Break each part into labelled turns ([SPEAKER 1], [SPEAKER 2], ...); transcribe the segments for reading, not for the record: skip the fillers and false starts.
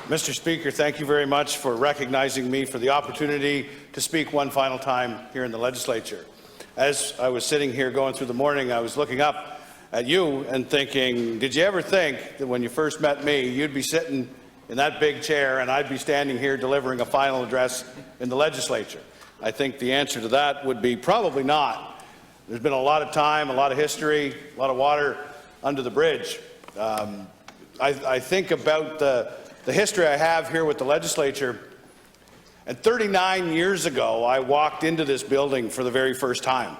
[SPEAKER 1] Mr. Speaker, thank you very much for recognizing me for the opportunity to speak one final time here in the Legislature. As I was sitting here going through the morning, I was looking up at you and thinking, did you ever think that when you first met me, you'd be sitting in that big chair and I'd be standing here delivering a final address in the Legislature? I think the answer to that would be probably not. There's been a lot of time, a lot of history, a lot of water under the bridge. I think about the history I have here with the Legislature, and 39 years ago I walked into this building for the very first time.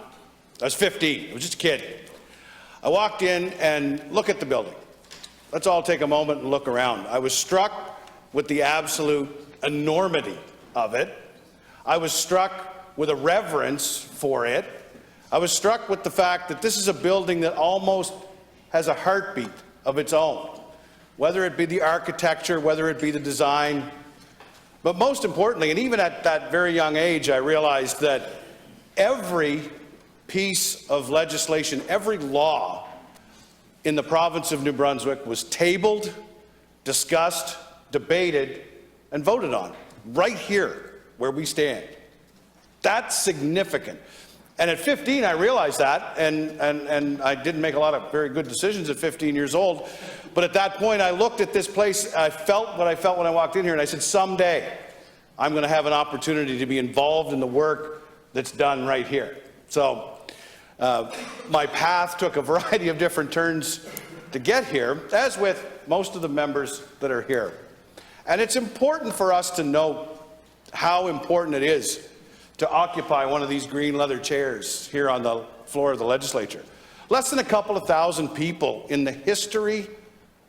[SPEAKER 1] I was 15, I was just a kid. I walked in and look at the building. Let's all take a moment and look around. I was struck with the absolute enormity of it. I was struck with a reverence for it. I was struck with the fact that this is a building that almost has a heartbeat of its own, whether it be the architecture, whether it be the design. But most importantly, and even at that very young age, I realized that every piece of legislation, every law in the province of New Brunswick was tabled, discussed, debated, and voted on right here where we stand. That's significant. And at 15, I realized that, and I didn't make a lot of very good decisions at 15 years old. But at that point, I looked at this place, I felt what I felt when I walked in here, and I said, someday, I'm going to have an opportunity to be involved in the work that's done right here. So my path took a variety of different turns to get here, as with most of the members that are here. And it's important for us to note how important it is to occupy one of these green leather chairs here on the floor of the Legislature. Less than a couple of thousand people in the history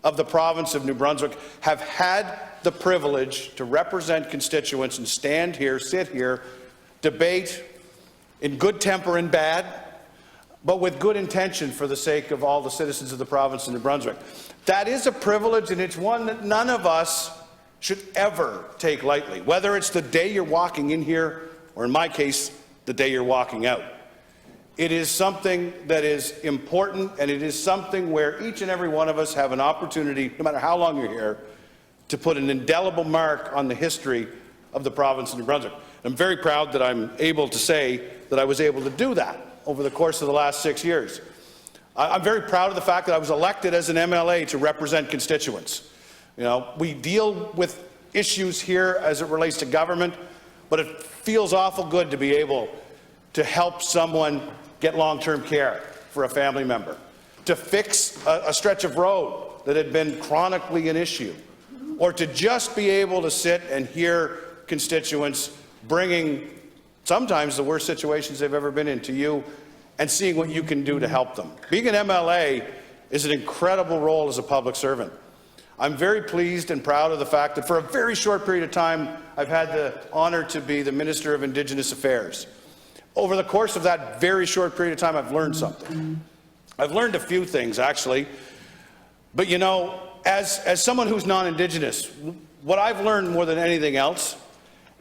[SPEAKER 1] of the province of New Brunswick have had the privilege to represent constituents and stand here, sit here, debate in good temper and bad, but with good intention for the sake of all the citizens of the province of New Brunswick. That is a privilege, and it's one that none of us should ever take lightly, whether it's the day you're walking in here or in my case, the day you're walking out. It is something that is important, and it is something where each and every one of us have an opportunity, no matter how long you're here, to put an indelible mark on the history of the province of New Brunswick. I'm very proud that I'm able to say that I was able to do that over the course of the last 6 years. I'm very proud of the fact that I was elected as an MLA to represent constituents. You know, we deal with issues here as it relates to government, but it feels awful good to be able to help someone get long-term care for a family member, to fix a stretch of road that had been chronically an issue, or to just be able to sit and hear constituents bringing sometimes the worst situations they've ever been in to you and seeing what you can do to help them. Being an MLA is an incredible role as a public servant. I'm very pleased and proud of the fact that for a very short period of time, I've had the honour to be the Minister of Indigenous Affairs. Over the course of that very short period of time, I've learned something. I've learned a few things, actually. But you know, as someone who's non-Indigenous, what I've learned more than anything else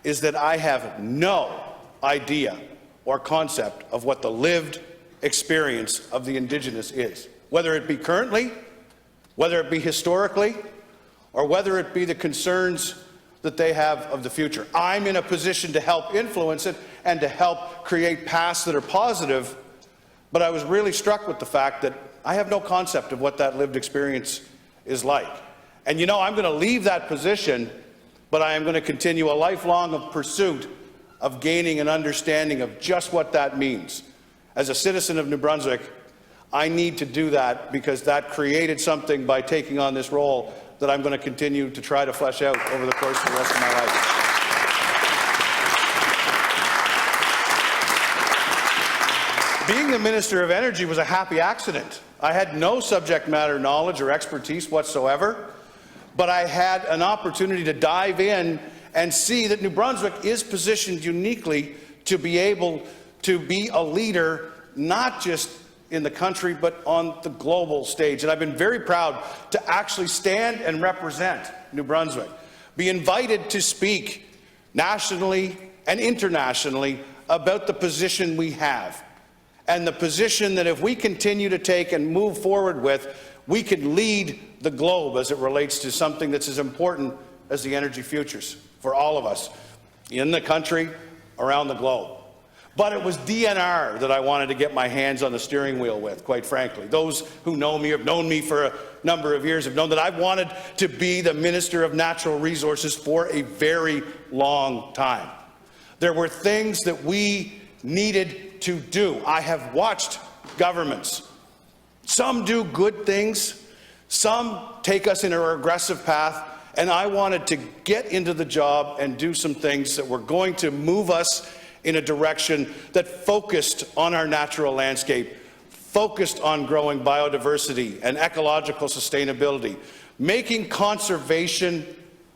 [SPEAKER 1] is that I have no idea or concept of what the lived experience of the Indigenous is, whether it be currently, whether it be historically, or whether it be the concerns that they have of the future. I'm in a position to help influence it and to help create paths that are positive, but I was really struck with the fact that I have no concept of what that lived experience is like. And you know, I'm going to leave that position, but I am going to continue a lifelong pursuit of gaining an understanding of just what that means. As a citizen of New Brunswick, I need to do that because that created something by taking on this role that I'm going to continue to try to flesh out over the course of the rest of my life. Being the Minister of Energy was a happy accident. I had no subject matter knowledge or expertise whatsoever, but I had an opportunity to dive in and see that New Brunswick is positioned uniquely to be able to be a leader, not just in the country, but on the global stage. And I've been very proud to actually stand and represent New Brunswick, be invited to speak nationally and internationally about the position we have, and the position that if we continue to take and move forward with, we can lead the globe as it relates to something that's as important as the energy futures for all of us in the country, around the globe. But it was DNR that I wanted to get my hands on the steering wheel with, quite frankly. Those who know me, have known me for a number of years, have known that I've wanted to be the Minister of Natural Resources for a very long time. There were things that we needed to do. I have watched governments. Some do good things, some take us in a regressive path, and I wanted to get into the job and do some things that were going to move us in a direction that focused on our natural landscape, focused on growing biodiversity and ecological sustainability, making conservation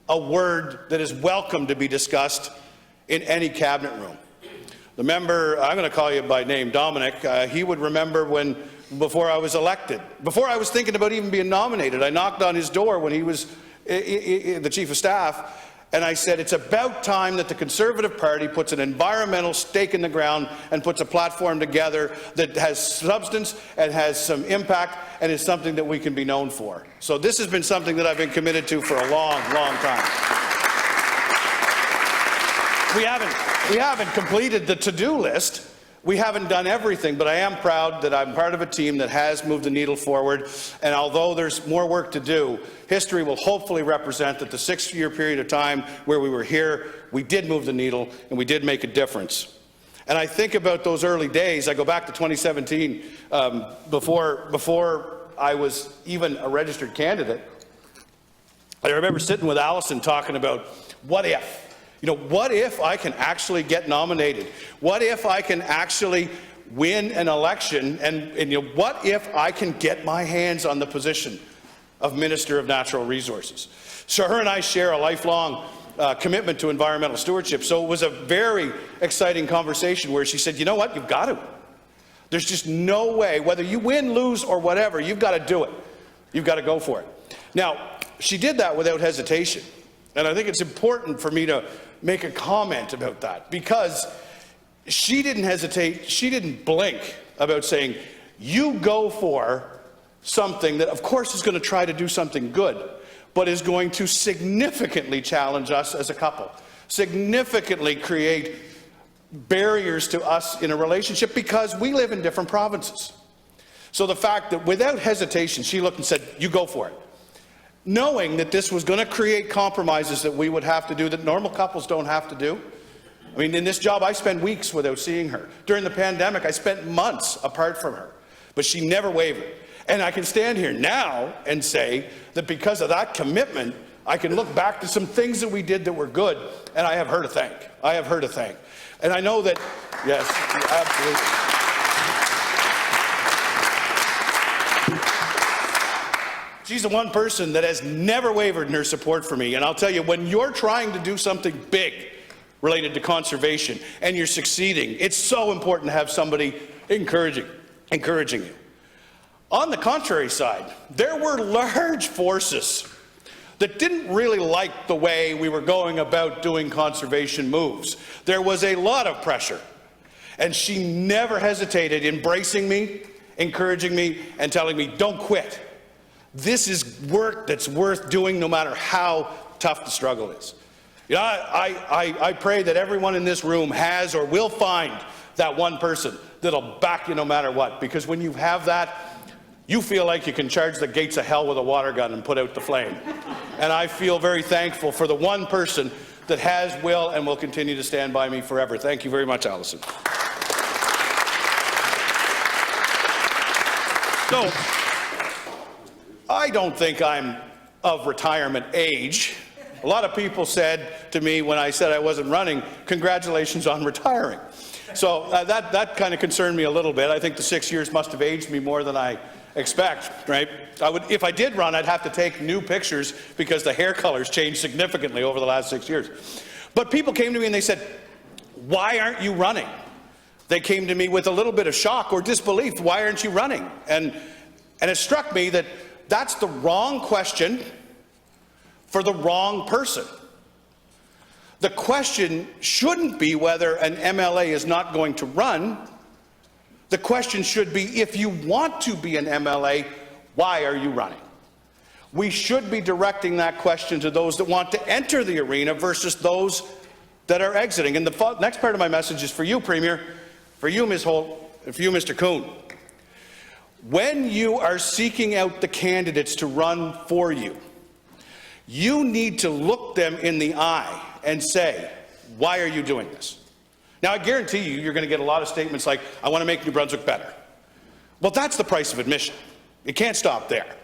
[SPEAKER 1] a word that is welcome to be discussed in any cabinet room. The member, I'm going to call you by name, Dominic, he would remember when, before I was elected, before I was thinking about even being nominated, I knocked on his door when he was the Chief of Staff, and I said, it's about time that the Conservative Party puts an environmental stake in the ground and puts a platform together that has substance and has some impact and is something that we can be known for. So this has been something that I've been committed to for a long, long time. We haven't completed the to-do list. We haven't done everything, but I am proud that I'm part of a team that has moved the needle forward. And although there's more work to do, history will hopefully represent that the 6-year period of time where we were here, we did move the needle and we did make a difference. And I think about those early days. I go back to 2017, before I was even a registered candidate. I remember sitting with Alison talking about, what if? You know, what if I can actually get nominated? What if I can actually win an election? And you know, what if I can get my hands on the position of Minister of Natural Resources? So her and I share a lifelong commitment to environmental stewardship. So it was a very exciting conversation where she said, you know what, you've got to. There's just no way, whether you win, lose, or whatever, you've got to do it. You've got to go for it. Now, she did that without hesitation. And I think it's important for me to make a comment about that, because she didn't hesitate, she didn't blink about saying, you go for something that of course is going to try to do something good, but is going to significantly challenge us as a couple, significantly create barriers to us in a relationship because we live in different provinces. So the fact that without hesitation she looked and said, you go for it, knowing that this was going to create compromises that we would have to do that normal couples don't have to do. I mean, in this job, I spent weeks without seeing her. During the pandemic, I spent months apart from her, but she never wavered. And I can stand here now and say that because of that commitment, I can look back to some things that we did that were good, and I have her to thank. I have her to thank. And I know that, yes, absolutely. She's the one person that has never wavered in her support for me. And I'll tell you, when you're trying to do something big related to conservation and you're succeeding, it's so important to have somebody encouraging you. On the contrary side, there were large forces that didn't really like the way we were going about doing conservation moves. There was a lot of pressure. And she never hesitated embracing me, encouraging me, and telling me, don't quit. This is work that's worth doing no matter how tough the struggle is. You know, I pray that everyone in this room has or will find that one person that'll back you no matter what, because when you have that, you feel like you can charge the gates of hell with a water gun and put out the flame. And I feel very thankful for the one person that has, will, and will continue to stand by me forever. Thank you very much, Alison. So, I don't think I'm of retirement age. A lot of people said to me when I said I wasn't running, congratulations on retiring. So that kind of concerned me a little bit. I think the 6 years must have aged me more than I expect, right? If I did run, I'd have to take new pictures because the hair colors changed significantly over the last 6 years. But people came to me and they said, why aren't you running? They came to me with a little bit of shock or disbelief. Why aren't you running? And it struck me that that's the wrong question for the wrong person. The question shouldn't be whether an MLA is not going to run. The question should be, if you want to be an MLA, why are you running? we should be directing that question to those that want to enter the arena versus those that are exiting. And the next part of my message is for you, Premier, for you, Ms. Holt, and for you, Mr. Kuhn. When you are seeking out the candidates to run for you, you need to look them in the eye and say, why are you doing this? Now, I guarantee you, you're going to get a lot of statements like, I want to make New Brunswick better. Well, that's the price of admission. You can't stop there.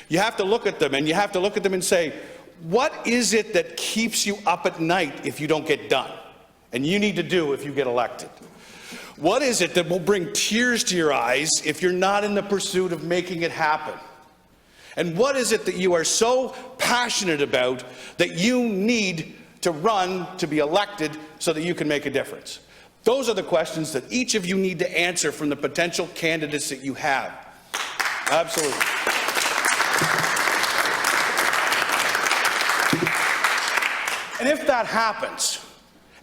[SPEAKER 1] You have to look at them, and you have to look at them and say, what is it that keeps you up at night if you don't get done? And you need to do if you get elected. What is it that will bring tears to your eyes if you're not in the pursuit of making it happen? And what is it that you are so passionate about that you need to run to be elected so that you can make a difference? Those are the questions that each of you need to answer from the potential candidates that you have. Absolutely. And if that happens,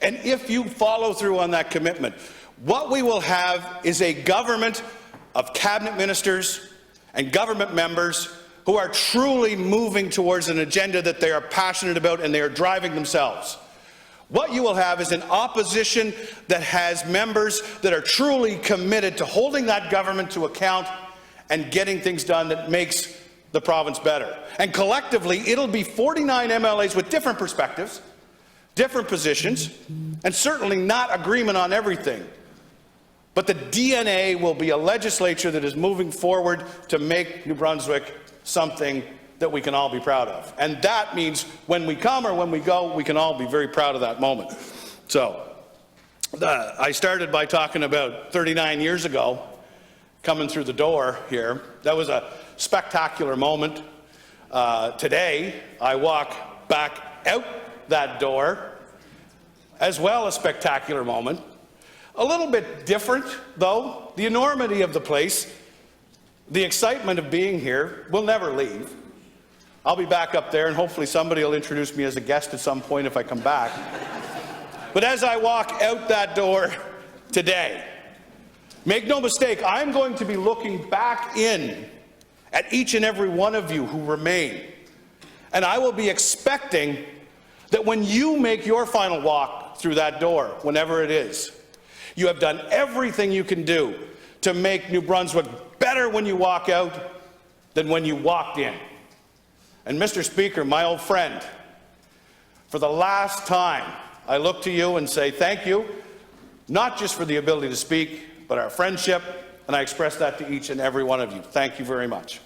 [SPEAKER 1] and if you follow through on that commitment, what we will have is a government of cabinet ministers and government members who are truly moving towards an agenda that they are passionate about and they are driving themselves. What you will have is an opposition that has members that are truly committed to holding that government to account and getting things done that makes the province better. And collectively, it'll be 49 MLAs with different perspectives, different positions, and certainly not agreement on everything. But the DNA will be a legislature that is moving forward to make New Brunswick something that we can all be proud of. And that means when we come or when we go, we can all be very proud of that moment. So, I started by talking about 39 years ago, coming through the door here. That was a spectacular moment. Today, I walk back out that door, as well a spectacular moment. A little bit different, though. The enormity of the place, the excitement of being here will never leave. I'll be back up there, and hopefully somebody will introduce me as a guest at some point if I come back. But as I walk out that door today, make no mistake, I'm going to be looking back in at each and every one of you who remain. And I will be expecting that when you make your final walk through that door, whenever it is, you have done everything you can do to make New Brunswick better when you walk out than when you walked in. And Mr. Speaker, my old friend, for the last time, I look to you and say thank you, not just for the ability to speak, but our friendship, and I express that to each and every one of you. Thank you very much.